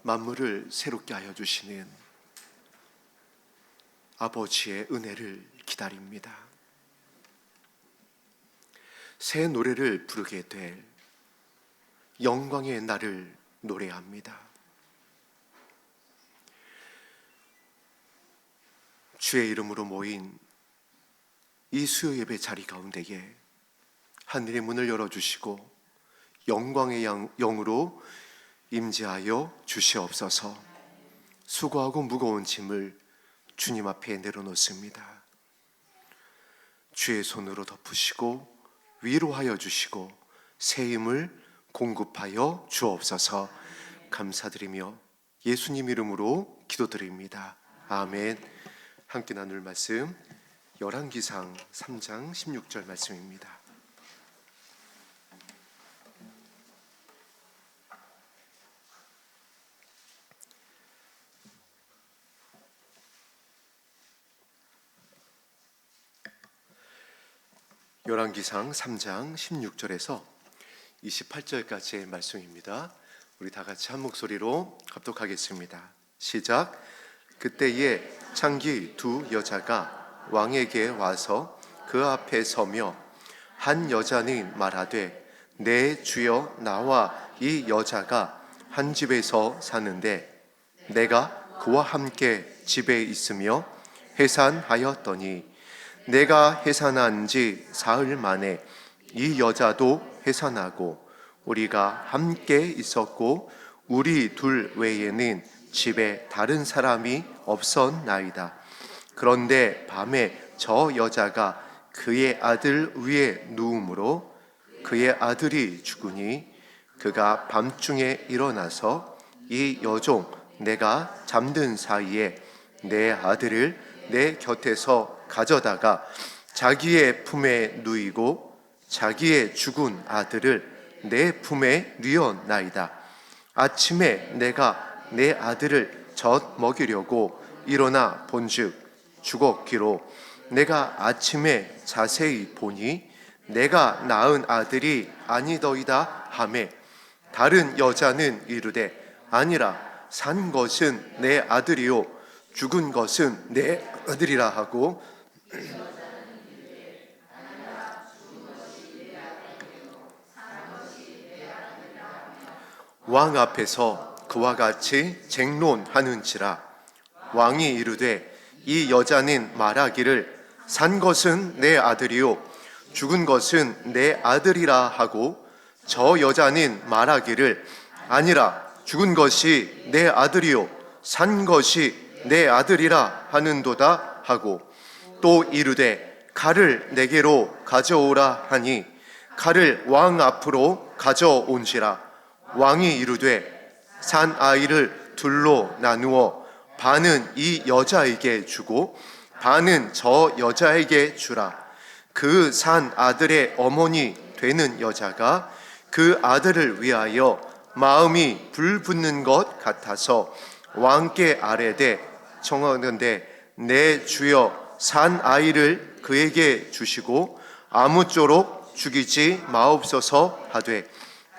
만물을 새롭게 하여 주시는 아버지의 은혜를 기다립니다. 새 노래를 부르게 될 영광의 날을 노래합니다. 주의 이름으로 모인 이 수요 예배 자리 가운데에 하늘의 문을 열어주시고 영광의 영으로 임재하여 주시옵소서. 수고하고 무거운 짐을 주님 앞에 내려놓습니다. 주의 손으로 덮으시고 위로하여 주시고 새 힘을 공급하여 주옵소서. 감사드리며 예수님 이름으로 기도드립니다. 아멘. 함께 나눌 말씀 열왕기상 3장 16절 말씀입니다. 열왕기상 3장 16절에서 28절까지의 말씀입니다. 우리 다 같이 한 목소리로 합독하겠습니다. 시작. 그때에 창기 두 여자가 왕에게 와서 그 앞에 서며 한 여자는 말하되 내 주여 나와 이 여자가 한 집에서 사는데 내가 그와 함께 집에 있으며 해산하였더니 내가 해산한 지 사흘 만에 이 여자도 해산하고 우리가 함께 있었고 우리 둘 외에는 집에 다른 사람이 없었나이다. 그런데 밤에 저 여자가 그의 아들 위에 누움으로 그의 아들이 죽으니 그가 밤중에 일어나서 이 여종 내가 잠든 사이에 내 아들을 내 곁에서 가져다가 자기의 품에 누이고 자기의 죽은 아들을 내 품에 뉘었나이다. 아침에 내가 내 아들을 젖 먹이려고 일어나 본즉 죽었기로 내가 아침에 자세히 보니 내가 낳은 아들이 아니더이다 하매 다른 여자는 이르되 아니라 산 것은 내 아들이요 죽은 것은 내 아들이라 하고 왕 앞에서 그와 같이 쟁론하는지라. 왕이 이르되 이 여자는 말하기를 산 것은 내 아들이요 죽은 것은 내 아들이라 하고 저 여자는 말하기를 아니라 죽은 것이 내 아들이요 산 것이 내 아들이라 하는도다 하고 또 이르되 칼을 내게로 가져오라 하니 칼을 왕 앞으로 가져온지라. 왕이 이르되 산 아이를 둘로 나누어 반은 이 여자에게 주고 반은 저 여자에게 주라. 그 산 아들의 어머니 되는 여자가 그 아들을 위하여 마음이 불붙는 것 같아서 왕께 아뢰되 청하는데 내 주여 산 아이를 그에게 주시고 아무쪼록 죽이지 마옵소서 하되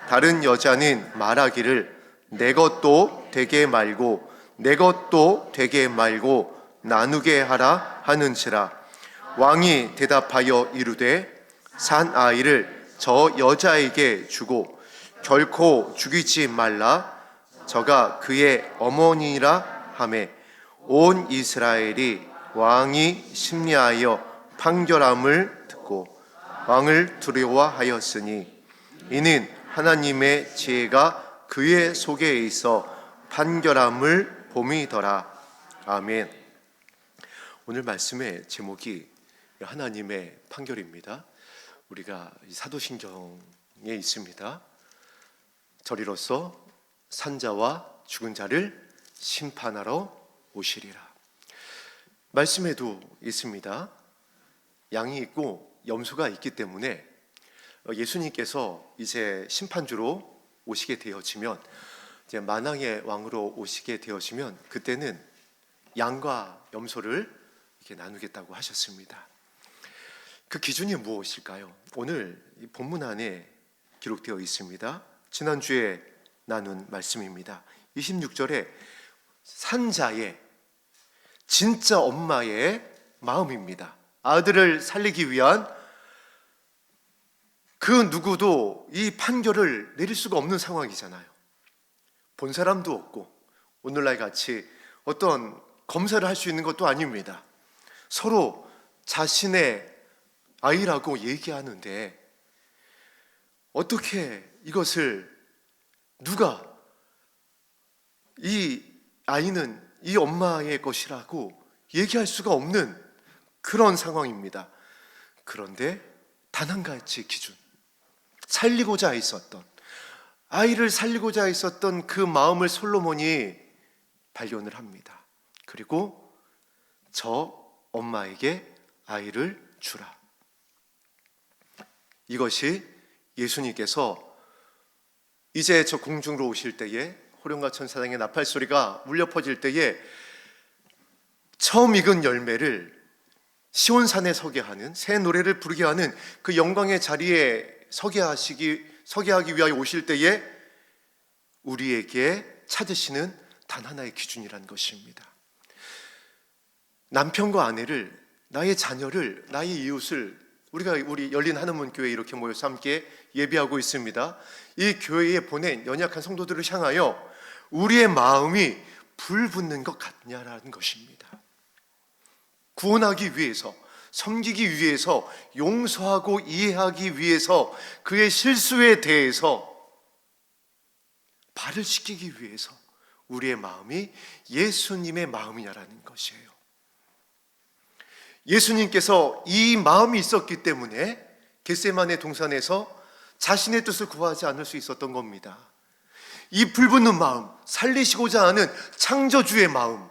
다른 여자는 말하기를 내 것도 되게 말고 내 것도 되게 말고 나누게 하라 하는지라. 왕이 대답하여 이르되 산 아이를 저 여자에게 주고 결코 죽이지 말라. 저가 그의 어머니라 하매 온 이스라엘이 왕이 심리하여 판결함을 듣고 왕을 두려워하였으니 이는 하나님의 지혜가 그의 속에 있어 판결함을 봄이더라. 아멘. 오늘 말씀의 제목이 하나님의 판결입니다. 우리가 사도신경에 있습니다. 저리로서 산자와 죽은 자를 심판하러 오시리라. 말씀에도 있습니다. 양이 있고 염소가 있기 때문에 예수님께서 이제 심판주로 오시게 되어지면 이제 만왕의 왕으로 오시게 되어지면 그때는 양과 염소를 이렇게 나누겠다고 하셨습니다. 그 기준이 무엇일까요? 오늘 이 본문 안에 기록되어 있습니다. 지난주에 나눈 말씀입니다. 26절에 산자의 진짜 엄마의 마음입니다. 아들을 살리기 위한 그 누구도 이 판결을 내릴 수가 없는 상황이잖아요. 본 사람도 없고 오늘날 같이 어떤 검사를 할 수 있는 것도 아닙니다. 서로 자신의 아이라고 얘기하는데 어떻게 이것을 누가 이 아이는 이 엄마의 것이라고 얘기할 수가 없는 그런 상황입니다. 그런데 단 한 가지 기준, 살리고자 했었던, 아이를 살리고자 했었던 그 마음을 솔로몬이 발견을 합니다. 그리고 저 엄마에게 아이를 주라. 이것이 예수님께서 이제 저 궁중으로 오실 때에 호령과 천사장의 나팔소리가 울려 퍼질 때에 처음 익은 열매를 시온산에 서게 하는, 새 노래를 부르게 하는 그 영광의 자리에 서게 하기 위하여 오실 때에 우리에게 찾으시는 단 하나의 기준이라는 것입니다. 남편과 아내를, 나의 자녀를, 나의 이웃을 우리 열린 하늘문 교회 이렇게 모여서 함께 예배하고 있습니다. 이 교회에 보낸 연약한 성도들을 향하여 우리의 마음이 불붙는 것 같냐라는 것입니다. 구원하기 위해서, 섬기기 위해서, 용서하고 이해하기 위해서, 그의 실수에 대해서 발을 씻기기 위해서 우리의 마음이 예수님의 마음이냐라는 것이에요. 예수님께서 이 마음이 있었기 때문에 겟세마네 동산에서 자신의 뜻을 구하지 않을 수 있었던 겁니다. 이 불붙는 마음, 살리시고자 하는 창조주의 마음,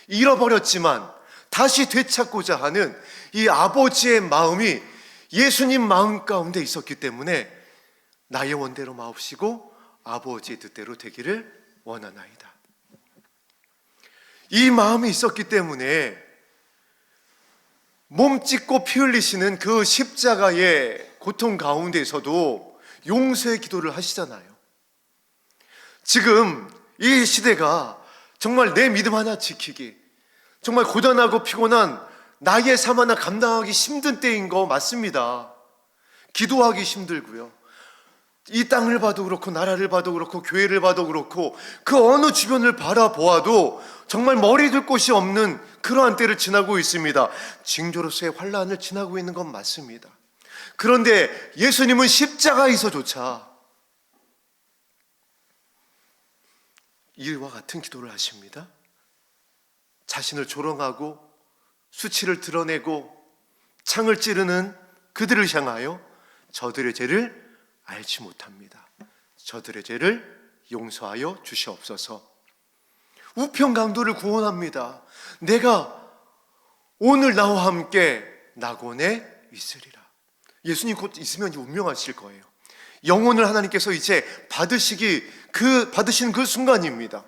잃어버렸지만 다시 되찾고자 하는 이 아버지의 마음이 예수님 마음 가운데 있었기 때문에 나의 원대로 마옵시고 아버지의 뜻대로 되기를 원하나이다. 이 마음이 있었기 때문에 몸 찢고 피 흘리시는 그 십자가의 고통 가운데에서도 용서의 기도를 하시잖아요. 지금 이 시대가 정말 내 믿음 하나 지키기, 정말 고단하고 피곤한 나의 삶 하나 감당하기 힘든 때인 거 맞습니다. 기도하기 힘들고요. 이 땅을 봐도 그렇고 나라를 봐도 그렇고 교회를 봐도 그렇고 그 어느 주변을 바라보아도 정말 머리 둘 곳이 없는 그러한 때를 지나고 있습니다. 징조로서의 환란을 지나고 있는 건 맞습니다. 그런데 예수님은 십자가에서조차 이와 같은 기도를 하십니다. 자신을 조롱하고 수치를 드러내고 창을 찌르는 그들을 향하여 저들의 죄를 알지 못합니다. 저들의 죄를 용서하여 주시옵소서. 우편강도를 구원합니다. 내가 오늘 나와 함께 낙원에 있으리라. 예수님 곧 있으면 운명하실 거예요. 영혼을 하나님께서 이제 받으시는 그 순간입니다.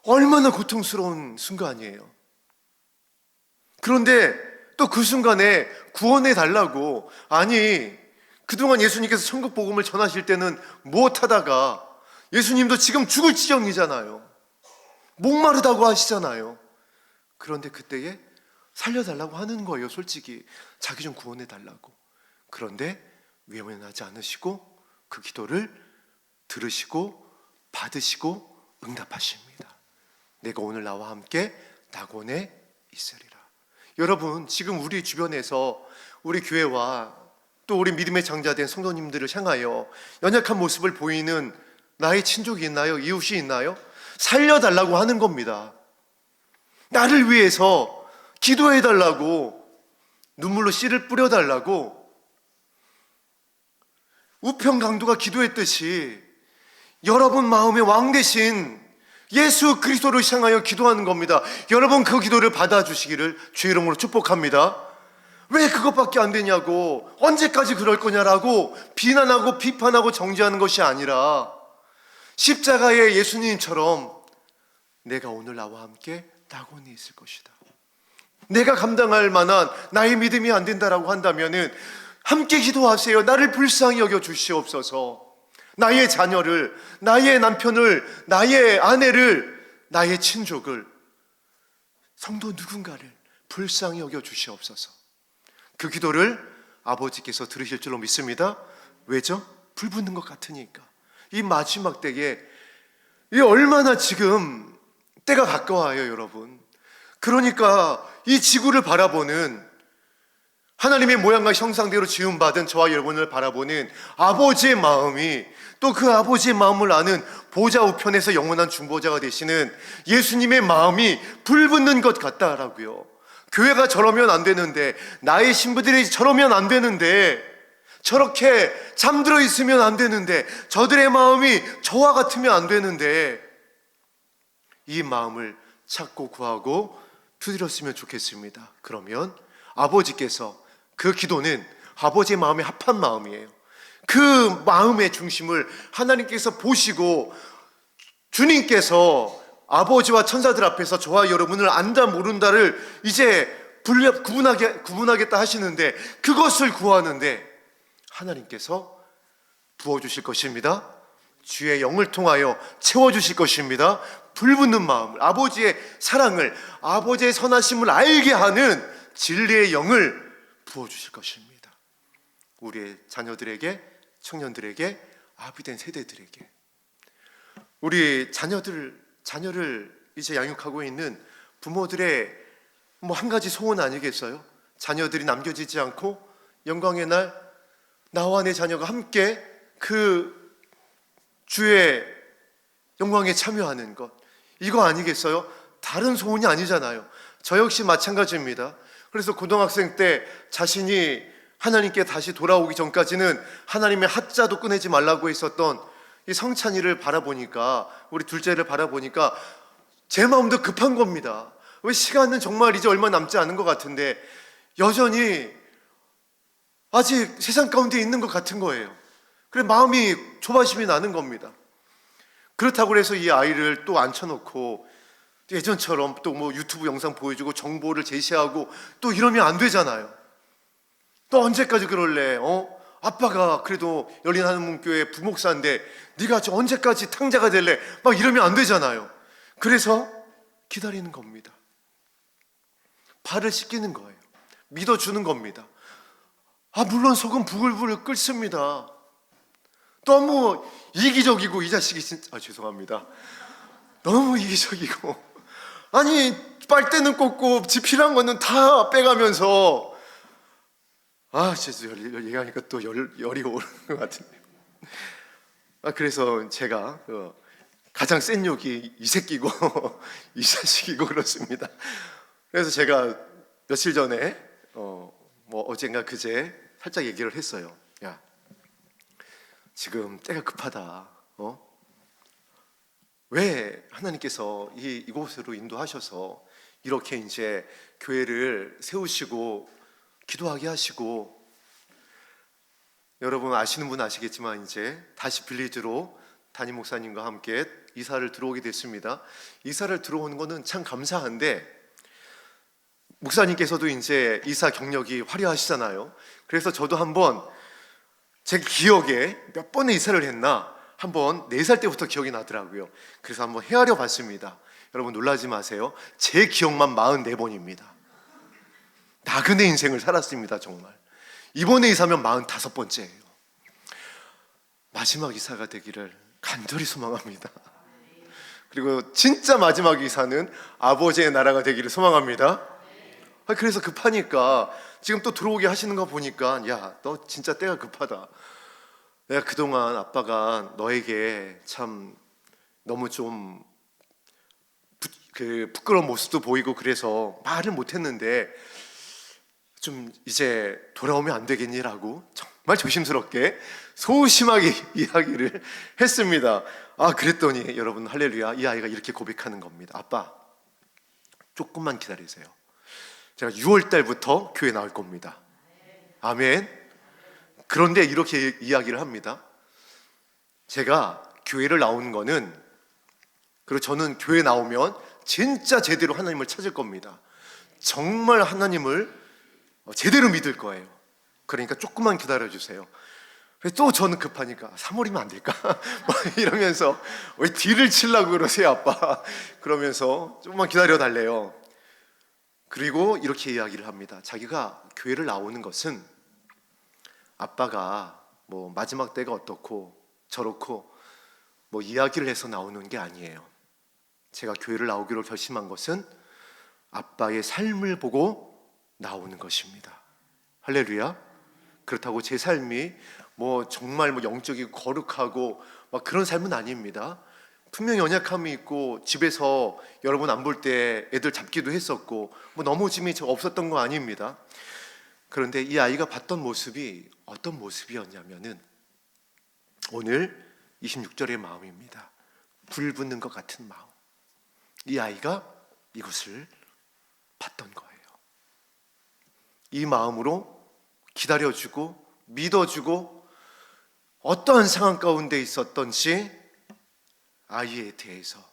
얼마나 고통스러운 순간이에요. 그런데 또 그 순간에 구원해 달라고, 아니 그동안 예수님께서 천국 복음을 전하실 때는 못하다가 예수님도 지금 죽을 지경이잖아요. 목마르다고 하시잖아요. 그런데 그때에 살려달라고 하는 거예요. 솔직히 자기 좀 구원해 달라고. 그런데 외면하지 않으시고 그 기도를 들으시고 받으시고 응답하십니다. 내가 오늘 나와 함께 낙원에 있으리라. 여러분, 지금 우리 주변에서 우리 교회와 또 우리 믿음의 장자된 성도님들을 향하여 연약한 모습을 보이는 나의 친족이 있나요? 이웃이 있나요? 살려달라고 하는 겁니다. 나를 위해서 기도해달라고, 눈물로 씨를 뿌려달라고 우편강도가 기도했듯이 여러분 마음의 왕 대신 예수 그리스도를 향하여 기도하는 겁니다. 여러분 그 기도를 받아주시기를 주의 이름으로 축복합니다. 왜 그것밖에 안 되냐고, 언제까지 그럴 거냐라고 비난하고 비판하고 정죄하는 것이 아니라 십자가의 예수님처럼 내가 오늘 나와 함께 낙원에 있을 것이다. 내가 감당할 만한 나의 믿음이 안 된다라고 한다면은 함께 기도하세요. 나를 불쌍히 여겨 주시옵소서. 나의 자녀를, 나의 남편을, 나의 아내를, 나의 친족을, 성도 누군가를 불쌍히 여겨 주시옵소서. 그 기도를 아버지께서 들으실 줄로 믿습니다. 왜죠? 불 붙는 것 같으니까. 이 마지막 때에 이 얼마나 지금 때가 가까워요, 여러분. 그러니까 이 지구를 바라보는, 하나님의 모양과 형상대로 지음받은 저와 여러분을 바라보는 아버지의 마음이, 또 그 아버지의 마음을 아는 보좌 우편에서 영원한 중보자가 되시는 예수님의 마음이 불붙는 것 같다라고요. 교회가 저러면 안 되는데, 나의 신부들이 저러면 안 되는데, 저렇게 잠들어 있으면 안 되는데, 저들의 마음이 저와 같으면 안 되는데, 이 마음을 찾고 구하고 두드렸으면 좋겠습니다. 그러면 아버지께서, 그 기도는 아버지의 마음에 합한 마음이에요. 그 마음의 중심을 하나님께서 보시고 주님께서 아버지와 천사들 앞에서 저와 여러분을 안다 모른다를 이제 구분하겠다 하시는데, 그것을 구하는데 하나님께서 부어주실 것입니다. 주의 영을 통하여 채워주실 것입니다. 불붙는 마음을, 아버지의 사랑을, 아버지의 선하심을 알게 하는 진리의 영을 부어주실 것입니다. 우리의 자녀들에게, 청년들에게, 아비된 세대들에게, 우리 자녀를 이제 양육하고 있는 부모들의 한 가지 소원 아니겠어요? 자녀들이 남겨지지 않고 영광의 날 나와 내 자녀가 함께 그 주의 영광에 참여하는 것, 이거 아니겠어요? 다른 소원이 아니잖아요. 저 역시 마찬가지입니다. 그래서 고등학생 때 자신이 하나님께 다시 돌아오기 전까지는 하나님의 하자도 꺼내지 말라고 했었던 이 성찬이를 바라보니까, 우리 둘째를 바라보니까 제 마음도 급한 겁니다. 왜 시간은 정말 이제 얼마 남지 않은 것 같은데 여전히 아직 세상 가운데 있는 것 같은 거예요. 그래 마음이 조바심이 나는 겁니다. 그렇다고 해서 이 아이를 또 앉혀놓고 예전처럼 또 유튜브 영상 보여주고 정보를 제시하고 또 이러면 안 되잖아요. 또 언제까지 그럴래? 아빠가 그래도 열린 하늘문교회 부목사인데 네가 언제까지 탕자가 될래? 막 이러면 안 되잖아요. 그래서 기다리는 겁니다. 발을 씻기는 거예요. 믿어주는 겁니다. 물론 속은 부글부글 끓습니다. 너무 이기적이고, 이 자식이 진짜, 죄송합니다. 너무 이기적이고, 아니 빨대는 꽂고 집 필요한 거는 다 빼가면서, 진짜 얘기하니까 또 열이 오르는 것 같은데. 그래서 제가 가장 센 욕이 이 새끼고 이 자식이고 그렇습니다. 그래서 제가 며칠 전에 어젠가 그제 살짝 얘기를 했어요. 야, 지금 때가 급하다. 왜 하나님께서 이곳으로 인도하셔서 이렇게 이제 교회를 세우시고 기도하게 하시고, 여러분 아시는 분은 아시겠지만 이제 다시 빌리지로 담임 목사님과 함께 이사를 들어오게 됐습니다. 이사를 들어오는 거는 참 감사한데, 목사님께서도 이제 이사 경력이 화려하시잖아요. 그래서 저도 한번 제 기억에 몇 번의 이사를 했나 한번 4살 때부터 기억이 나더라고요. 그래서 한번 헤아려 봤습니다. 여러분 놀라지 마세요. 제 기억만 44번입니다. 나그네 인생을 살았습니다. 정말. 이번에 이사면 45번째예요. 마지막 이사가 되기를 간절히 소망합니다. 그리고 진짜 마지막 이사는 아버지의 나라가 되기를 소망합니다. 그래서 급하니까 지금 또 들어오게 하시는 거 보니까, 야, 너 진짜 때가 급하다. 내가 그동안 아빠가 너에게 참 너무 좀 부끄러운 모습도 보이고 그래서 말을 못했는데 좀 이제 돌아오면 안 되겠니라고 정말 조심스럽게 소심하게 이야기를 했습니다. 그랬더니 여러분 할렐루야, 이 아이가 이렇게 고백하는 겁니다. 아빠, 조금만 기다리세요. 제가 6월 달부터 교회 나올 겁니다. 아멘. 그런데 이렇게 이야기를 합니다. 제가 교회를 나오는 거는, 그리고 저는 교회 나오면 진짜 제대로 하나님을 찾을 겁니다. 정말 하나님을 제대로 믿을 거예요. 그러니까 조금만 기다려주세요. 또 저는 급하니까 3월이면 안 될까? 막 이러면서 왜 딜을 치려고 그러세요, 아빠? 그러면서 조금만 기다려 달래요. 그리고 이렇게 이야기를 합니다. 자기가 교회를 나오는 것은 아빠가 뭐 마지막 때가 어떻고 저렇고 뭐 이야기를 해서 나오는 게 아니에요. 제가 교회를 나오기로 결심한 것은 아빠의 삶을 보고 나오는 것입니다. 할렐루야. 그렇다고 제 삶이 뭐 정말 뭐 영적이고 거룩하고 막 그런 삶은 아닙니다. 분명히 연약함이 있고 집에서 여러분 안 볼 때 애들 잡기도 했었고 뭐 넘어짐이 없었던 거 아닙니다. 그런데 이 아이가 봤던 모습이 어떤 모습이었냐면은 오늘 26절의 마음입니다. 불 붙는 것 같은 마음. 이 아이가 이것을 봤던 거예요. 이 마음으로 기다려주고 믿어주고 어떠한 상황 가운데 있었던지 아이에 대해서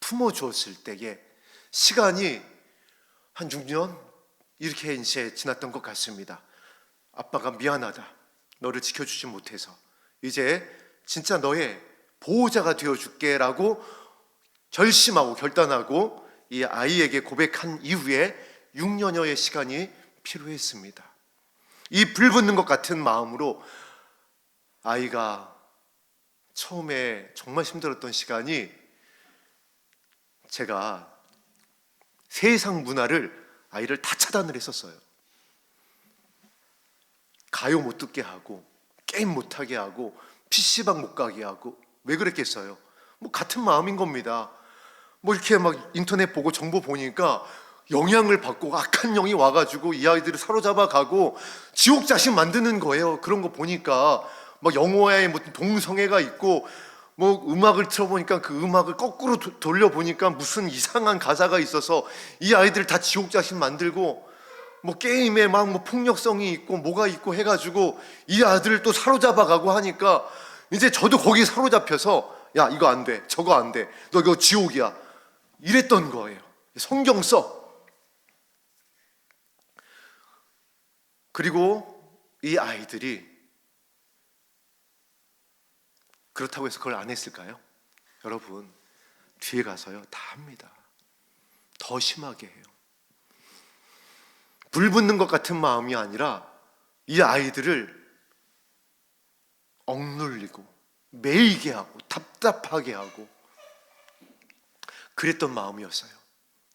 품어주었을 때에 시간이 한 6년 이렇게 이제 지났던 것 같습니다. 아빠가 미안하다. 너를 지켜주지 못해서 이제 진짜 너의 보호자가 되어줄게 라고 결심하고 결단하고 이 아이에게 고백한 이후에 6년여의 시간이 필요했습니다. 이 불붙는 것 같은 마음으로 아이가 처음에 정말 힘들었던 시간이 제가 세상 문화를 아이를 다 차단을 했었어요. 가요 못 듣게 하고 게임 못 하게 하고 PC방 못 가게 하고. 왜 그랬겠어요? 뭐 같은 마음인 겁니다. 뭐 이렇게 막 인터넷 보고 정보 보니까 영향을 받고 악한 영이 와가지고 이 아이들을 사로잡아 가고 지옥 자식 만드는 거예요. 그런 거 보니까 막 영화에 무슨 동성애가 있고 뭐 음악을 틀어보니까 그 음악을 거꾸로 돌려보니까 무슨 이상한 가사가 있어서 이 아이들 다 지옥 자식 만들고 뭐 게임에 막 뭐 폭력성이 있고 뭐가 있고 해가지고 이 아들을 또 사로잡아 가고 하니까 이제 저도 거기에 사로잡혀서 야 이거 안 돼 저거 안 돼 너 이거 지옥이야 이랬던 거예요. 성경 써. 그리고 이 아이들이 그렇다고 해서 그걸 안 했을까요? 여러분 뒤에 가서요 다 합니다. 더 심하게 해요. 불 붙는 것 같은 마음이 아니라 이 아이들을 억눌리고 매이게 하고 답답하게 하고 그랬던 마음이었어요.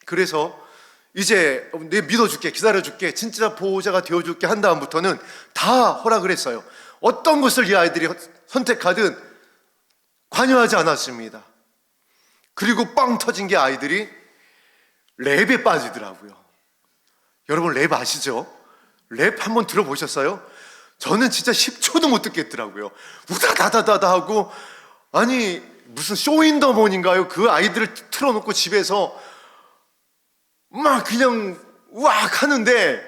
그래서 이제 내 믿어줄게 기다려줄게 진짜 보호자가 되어줄게 한 다음부터는 다 허락을 했어요. 어떤 것을 이 아이들이 선택하든 관여하지 않았습니다. 그리고 빵 터진 게 아이들이 랩에 빠지더라고요. 여러분 랩 아시죠? 랩 한번 들어보셨어요? 저는 진짜 10초도 못 듣겠더라고요. 우다다다다다 하고 아니 무슨 쇼인더몬인가요? 그 아이들을 틀어놓고 집에서 막 그냥 우악 하는데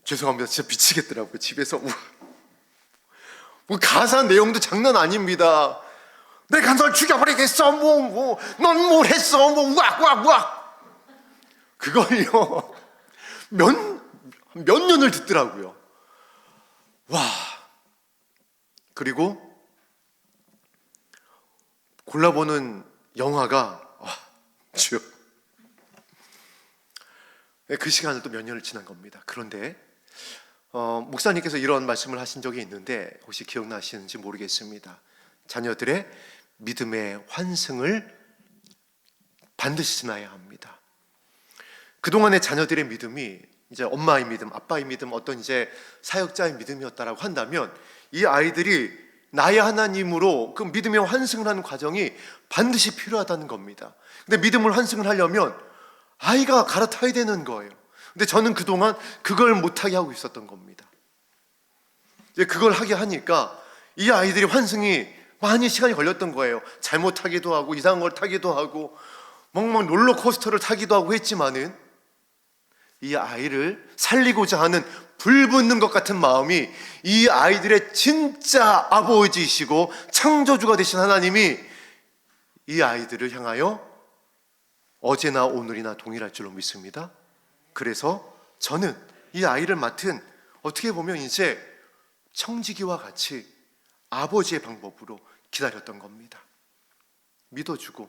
죄송합니다. 진짜 미치겠더라고요. 집에서 뭐 가사 내용도 장난 아닙니다. 내가 널 죽여버리겠어. 넌 뭘 했어. 우악. 그걸요. 몇 년을 듣더라고요. 와. 그리고 골라보는 영화가 주요. 그 시간을 또 몇 년을 지난 겁니다. 그런데 목사님께서 이런 말씀을 하신 적이 있는데 혹시 기억나시는지 모르겠습니다. 자녀들의 믿음의 환승을 반드시 지나야 합니다. 그동안의 자녀들의 믿음이 이제 엄마의 믿음, 아빠의 믿음, 어떤 이제 사역자의 믿음이었다라고 한다면 이 아이들이 나의 하나님으로 그 믿음의 환승을 하는 과정이 반드시 필요하다는 겁니다. 근데 믿음을 환승을 하려면 아이가 갈아타야 되는 거예요. 근데 저는 그동안 그걸 못하게 하고 있었던 겁니다. 이제 그걸 하게 하니까 이 아이들이 환승이 많이 시간이 걸렸던 거예요. 잘못하기도 하고 이상한 걸 타기도 하고 멍멍 롤러코스터를 타기도 하고 했지만은 이 아이를 살리고자 하는 불붙는 것 같은 마음이 이 아이들의 진짜 아버지이시고 창조주가 되신 하나님이 이 아이들을 향하여 어제나 오늘이나 동일할 줄로 믿습니다. 그래서 저는 이 아이를 맡은 어떻게 보면 이제 청지기와 같이 아버지의 방법으로 기다렸던 겁니다. 믿어주고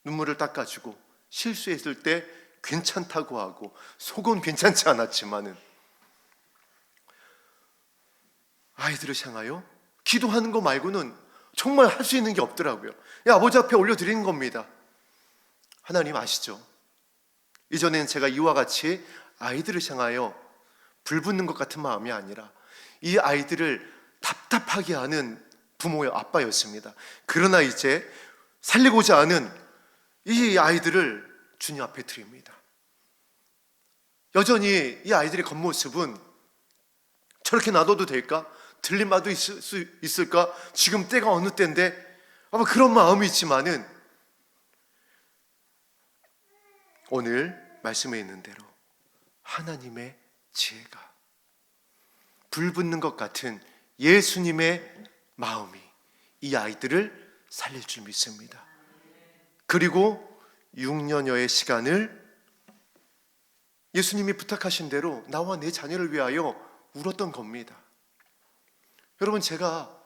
눈물을 닦아주고 실수했을 때 괜찮다고 하고 속은 괜찮지 않았지만은 아이들을 향하여 기도하는 거 말고는 정말 할 수 있는 게 없더라고요. 아버지 앞에 올려드리는 겁니다. 하나님 아시죠? 이전엔 제가 이와 같이 아이들을 향하여 불붙는 것 같은 마음이 아니라 이 아이들을 답답하게 하는 부모의 아빠였습니다. 그러나 이제 살리고자 하는 이 아이들을 주님 앞에 드립니다. 여전히 이 아이들의 겉모습은 저렇게 놔둬도 될까? 들린 바도 있을 수 있을까? 지금 때가 어느 때인데? 아마 그런 마음이 있지만은 오늘 말씀에 있는 대로 하나님의 지혜가 불붙는 것 같은 예수님의 마음이 이 아이들을 살릴 줄 믿습니다. 그리고 6년여의 시간을 예수님이 부탁하신 대로 나와 내 자녀를 위하여 울었던 겁니다. 여러분, 제가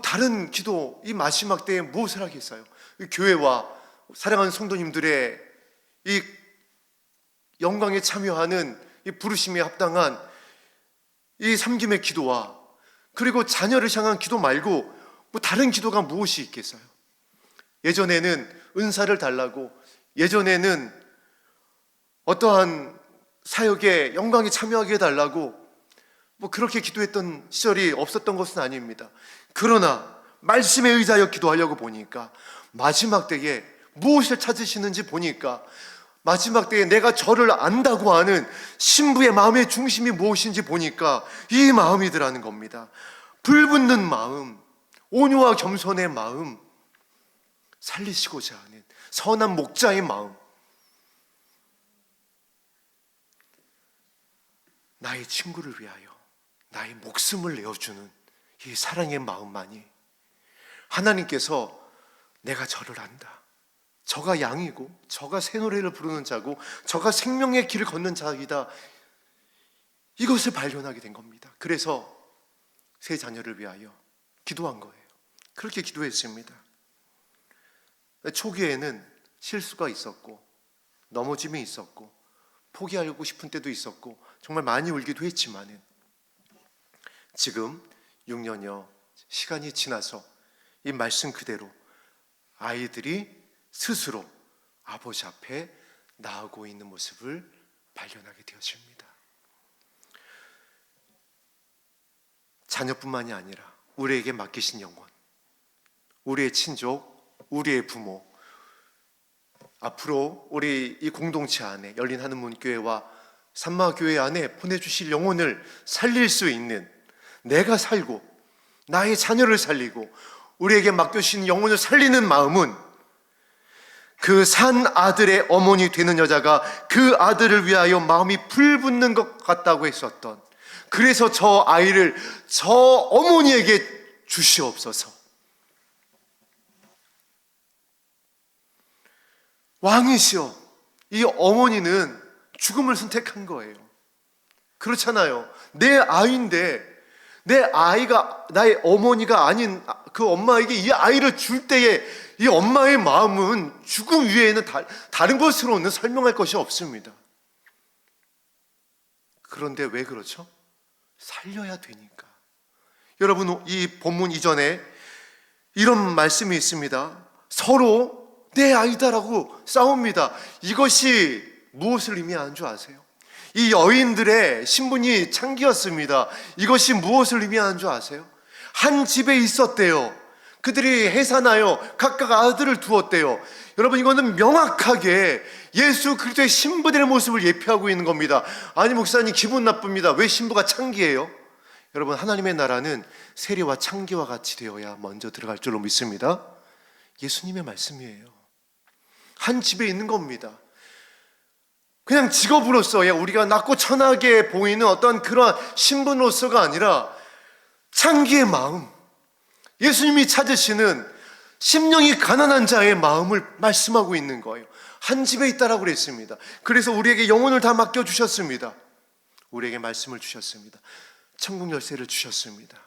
다른 기도 이 마지막 때에 무엇을 하겠어요? 교회와 사랑하는 성도님들의 이 영광에 참여하는 이 부르심에 합당한 이 섬김의 기도와 그리고 자녀를 향한 기도 말고 다른 기도가 무엇이 있겠어요? 예전에는 은사를 달라고, 예전에는 어떠한 사역에 영광에 참여하게 해달라고 그렇게 기도했던 시절이 없었던 것은 아닙니다. 그러나 말씀에 의지하여 기도하려고 보니까 마지막 때에 무엇을 찾으시는지 보니까 마지막 때에 내가 저를 안다고 하는 신부의 마음의 중심이 무엇인지 보니까 이 마음이더라는 겁니다. 불붙는 마음, 온유와 겸손의 마음, 살리시고자 하는 선한 목자의 마음, 나의 친구를 위하여 나의 목숨을 내어주는 이 사랑의 마음만이 하나님께서 내가 저를 안다, 저가 양이고 저가 새 노래를 부르는 자고 저가 생명의 길을 걷는 자이다, 이것을 발견하게 된 겁니다. 그래서 새 자녀를 위하여 기도한 거예요. 그렇게 기도했습니다. 초기에는 실수가 있었고 넘어짐이 있었고 포기하고 싶은 때도 있었고 정말 많이 울기도 했지만은 지금 6년여 시간이 지나서 이 말씀 그대로 아이들이 스스로 아버지 앞에 나아가고 있는 모습을 발견하게 되어집니다. 자녀뿐만이 아니라 우리에게 맡기신 영혼, 우리의 친족, 우리의 부모, 앞으로 우리 이 공동체 안에 열린 하늘문교회와 산마교회 안에 보내주실 영혼을 살릴 수 있는, 내가 살고 나의 자녀를 살리고 우리에게 맡겨주신 영혼을 살리는 마음은 그 산 아들의 어머니 되는 여자가 그 아들을 위하여 마음이 불붙는 것 같다고 했었던, 그래서 저 아이를 저 어머니에게 주시옵소서. 왕이시여, 이 어머니는 죽음을 선택한 거예요. 그렇잖아요. 내 아이인데 내 아이가 나의 어머니가 아닌 그 엄마에게 이 아이를 줄 때에 이 엄마의 마음은 죽음 위에는 다른 것으로는 설명할 것이 없습니다. 그런데 왜 그렇죠? 살려야 되니까. 여러분, 이 본문 이전에 이런 말씀이 있습니다. 서로 내 아이다라고 싸웁니다. 이것이 무엇을 의미하는 줄 아세요? 이 여인들의 신분이 창기였습니다. 이것이 무엇을 의미하는 줄 아세요? 한 집에 있었대요. 그들이 해산하여 각각 아들을 두었대요. 여러분, 이거는 명확하게 예수 그리스도의 신부들의 모습을 예표하고 있는 겁니다. 아니, 목사님 기분 나쁩니다. 왜 신부가 창기예요? 여러분, 하나님의 나라는 세리와 창기와 같이 되어야 먼저 들어갈 줄로 믿습니다. 예수님의 말씀이에요. 한 집에 있는 겁니다. 그냥 직업으로서 우리가 낮고 천하게 보이는 어떤 그런 신분으로서가 아니라 창기의 마음, 예수님이 찾으시는 심령이 가난한 자의 마음을 말씀하고 있는 거예요. 한 집에 있다라고 그랬습니다. 그래서 우리에게 영혼을 다 맡겨주셨습니다. 우리에게 말씀을 주셨습니다. 천국 열쇠를 주셨습니다.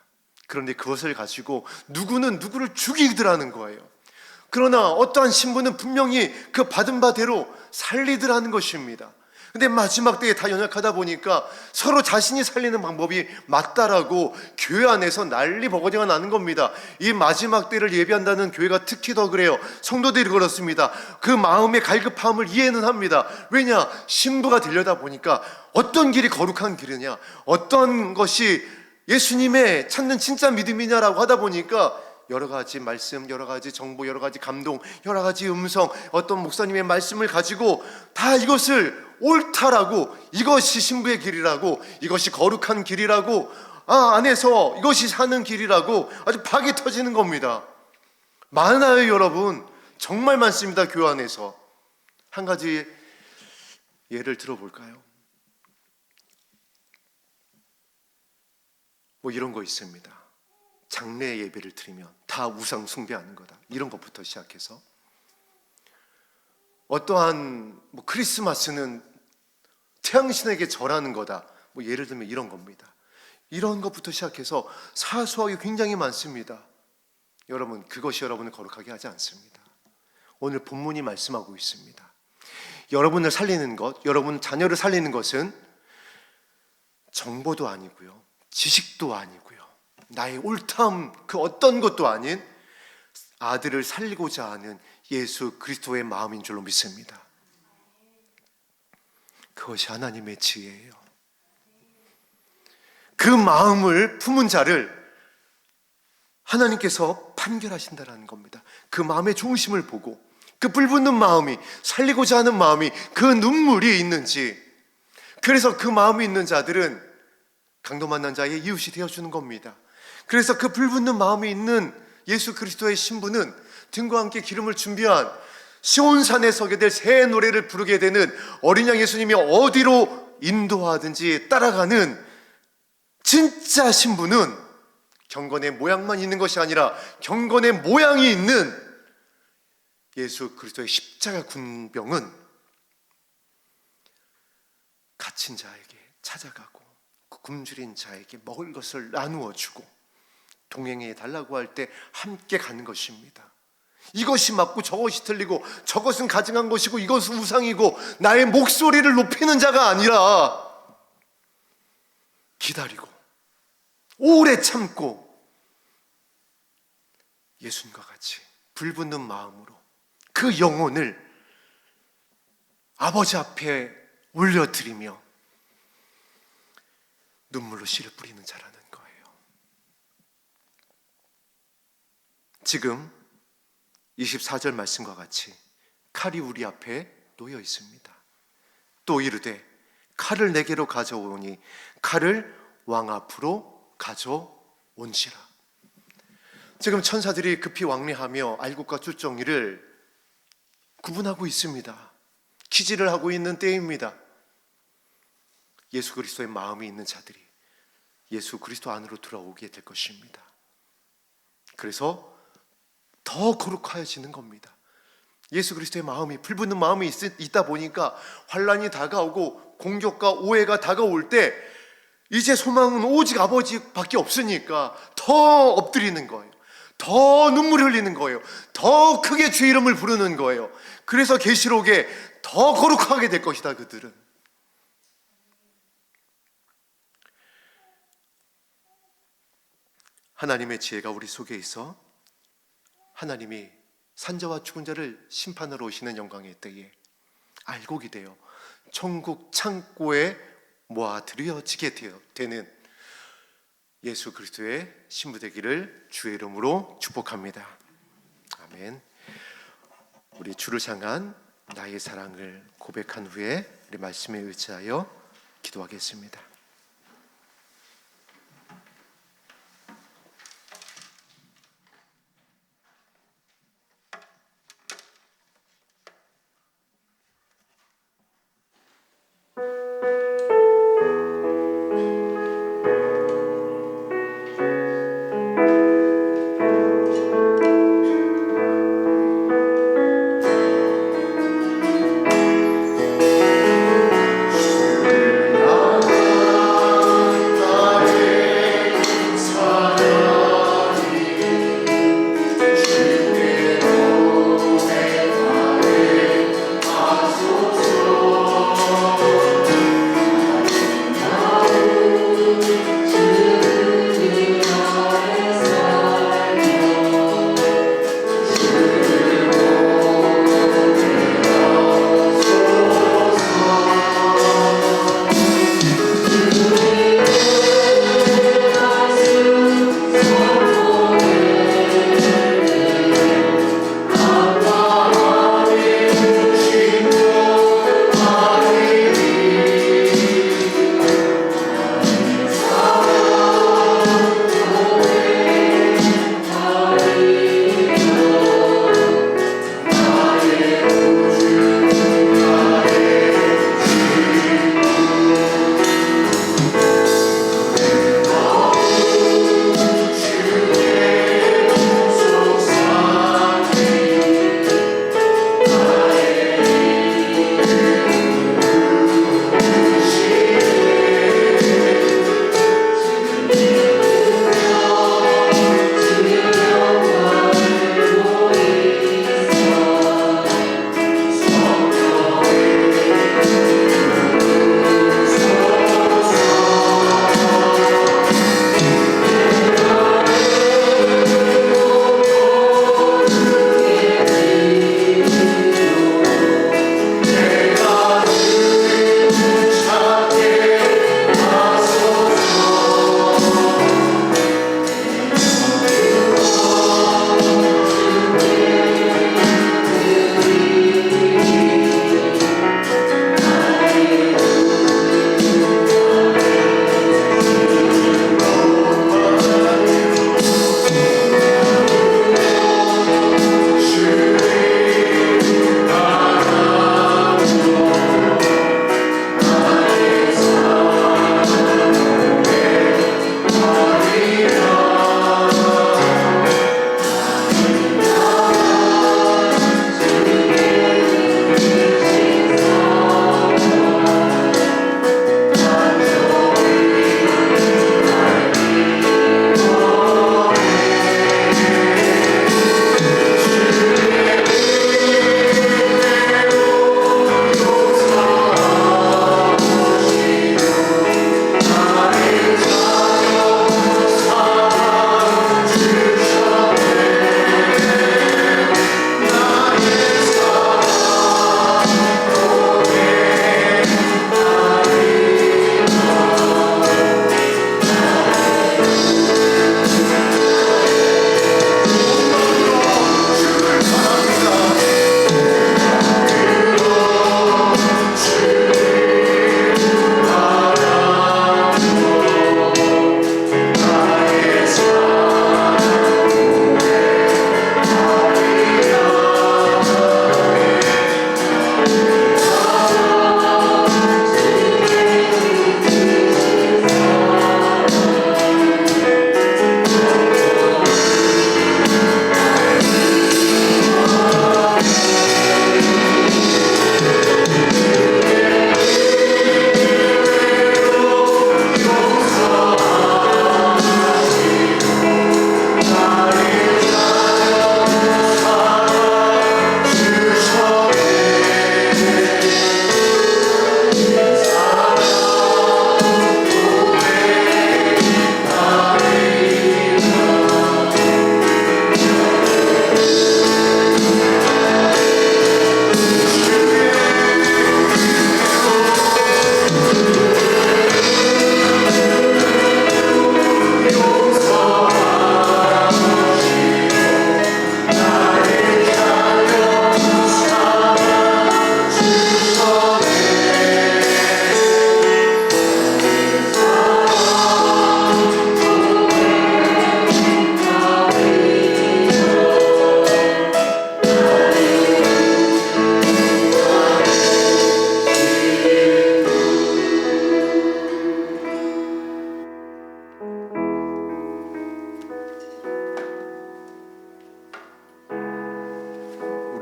그런데 그것을 가지고 누구는 누구를 죽이더라는 거예요. 그러나 어떠한 신부는 분명히 그 받은 바대로 살리더라는 것입니다. 근데 마지막 때에 다 연약하다 보니까 서로 자신이 살리는 방법이 맞다라고 교회 안에서 난리 버거지가 나는 겁니다. 이 마지막 때를 예비한다는 교회가 특히 더 그래요. 성도들이 그렇습니다. 그 마음의 갈급함을 이해는 합니다. 왜냐? 신부가 되려다 보니까 어떤 길이 거룩한 길이냐, 어떤 것이 예수님의 찾는 진짜 믿음이냐라고 하다 보니까 여러 가지 말씀, 여러 가지 정보, 여러 가지 감동, 여러 가지 음성, 어떤 목사님의 말씀을 가지고 다 이것을 옳다라고, 이것이 신부의 길이라고, 이것이 거룩한 길이라고, 안에서 이것이 사는 길이라고 아주 박이 터지는 겁니다. 많아요, 여러분. 정말 많습니다, 교회 안에서. 한 가지 예를 들어볼까요? 뭐 이런 거 있습니다. 장례 예배를 드리면 다 우상 숭배하는 거다, 이런 것부터 시작해서 어떠한 크리스마스는 태양신에게 절하는 거다, 뭐 예를 들면 이런 겁니다. 이런 것부터 시작해서 사소하게 굉장히 많습니다. 여러분, 그것이 여러분을 거룩하게 하지 않습니다. 오늘 본문이 말씀하고 있습니다. 여러분을 살리는 것, 여러분 자녀를 살리는 것은 정보도 아니고요, 지식도 아니고요, 나의 옳다함 그 어떤 것도 아닌 아들을 살리고자 하는 예수 그리스도의 마음인 줄로 믿습니다. 그것이 하나님의 지혜예요. 그 마음을 품은 자를 하나님께서 판결하신다는 겁니다. 그 마음의 중심을 보고 그 불붙는 마음이, 살리고자 하는 마음이, 그 눈물이 있는지, 그래서 그 마음이 있는 자들은 강도 만난 자의 이웃이 되어주는 겁니다. 그래서 그 불붙는 마음이 있는 예수 그리스도의 신부는 등과 함께 기름을 준비한 시온산에 서게 될 새 노래를 부르게 되는 어린 양 예수님이 어디로 인도하든지 따라가는 진짜 신부는 경건의 모양만 있는 것이 아니라 경건의 모양이 있는 예수 그리스도의 십자가 군병은 갇힌 자에게 찾아가고 굶주린 자에게 먹을 것을 나누어 주고 동행해 달라고 할 때 함께 가는 것입니다. 이것이 맞고 저것이 틀리고 저것은 가증한 것이고 이것은 우상이고 나의 목소리를 높이는 자가 아니라 기다리고 오래 참고 예수님과 같이 불붙는 마음으로 그 영혼을 아버지 앞에 올려드리며 눈물로 씨를 뿌리는 자라는 거예요. 지금 24절 말씀과 같이 칼이 우리 앞에 놓여 있습니다. 또 이르되 칼을 내게로 가져오니 칼을 왕 앞으로 가져온지라. 지금 천사들이 급히 왕래하며 알곡과 쭈정이를 구분하고 있습니다. 기지를 하고 있는 때입니다. 예수 그리스도의 마음이 있는 자들이 예수 그리스도 안으로 들어오게 될 것입니다. 그래서 더 거룩해지는 겁니다. 예수 그리스도의 마음이, 불붙는 마음이 있다 보니까 환난이 다가오고 공격과 오해가 다가올 때 이제 소망은 오직 아버지밖에 없으니까 더 엎드리는 거예요. 더 눈물 흘리는 거예요. 더 크게 주의 이름을 부르는 거예요. 그래서 계시록에 더 거룩하게 될 것이다, 그들은. 하나님의 지혜가 우리 속에 있어 하나님이 산자와 죽은 자를 심판하러 오시는 영광의 때에 알곡이 되어 천국 창고에 모아들여지게 되는 예수 그리스도의 신부 되기를 주의 이름으로 축복합니다. 아멘. 우리 주를 향한 나의 사랑을 고백한 후에 우리 말씀에 의지하여 기도하겠습니다.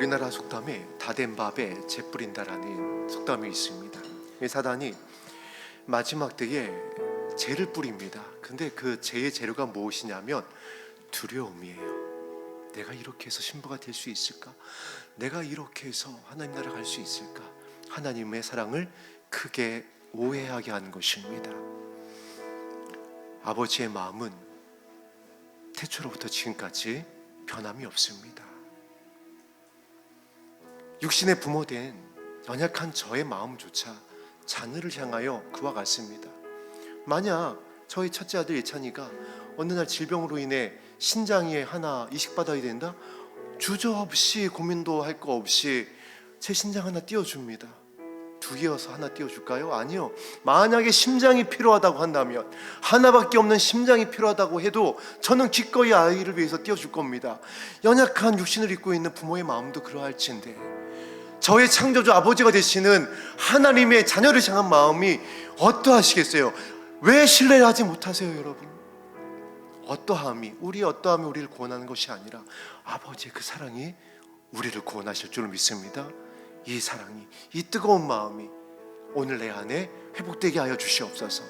우리나라 속담에 다 된 밥에 재 뿌린다라는 속담이 있습니다. 이 사단이 마지막 때에 재를 뿌립니다. 근데 그 재의 재료가 무엇이냐면 두려움이에요. 내가 이렇게 해서 신부가 될 수 있을까? 내가 이렇게 해서 하나님 나라 갈 수 있을까? 하나님의 사랑을 크게 오해하게 하는 것입니다. 아버지의 마음은 태초로부터 지금까지 변함이 없습니다. 육신의 부모된 연약한 저의 마음조차 자녀를 향하여 그와 같습니다. 만약 저희 첫째 아들 예찬이가 어느 날 질병으로 인해 신장이 하나 이식받아야 된다? 주저없이 고민도 할 거 없이 제 신장 하나 띄워줍니다. 두 개여서 하나 띄워줄까요? 아니요. 만약에 심장이 필요하다고 한다면, 하나밖에 없는 심장이 필요하다고 해도 저는 기꺼이 아이를 위해서 띄워줄 겁니다. 연약한 육신을 입고 있는 부모의 마음도 그러할진데 저의 창조주 아버지가 되시는 하나님의 자녀를 향한 마음이 어떠하시겠어요? 왜 신뢰를 하지 못하세요, 여러분? 어떠함이 우리를 구원하는 것이 아니라 아버지의 그 사랑이 우리를 구원하실 줄 믿습니다. 이 사랑이, 이 뜨거운 마음이 오늘 내 안에 회복되게 하여 주시옵소서.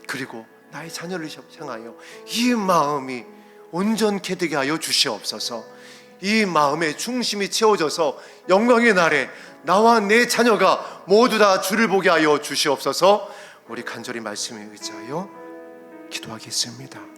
그리고 나의 자녀를 향하여 이 마음이 온전케 되게 하여 주시옵소서. 이 마음의 중심이 채워져서 영광의 날에 나와 내 자녀가 모두 다 주를 보게 하여 주시옵소서. 우리 간절히 말씀에 의지하여 기도하겠습니다.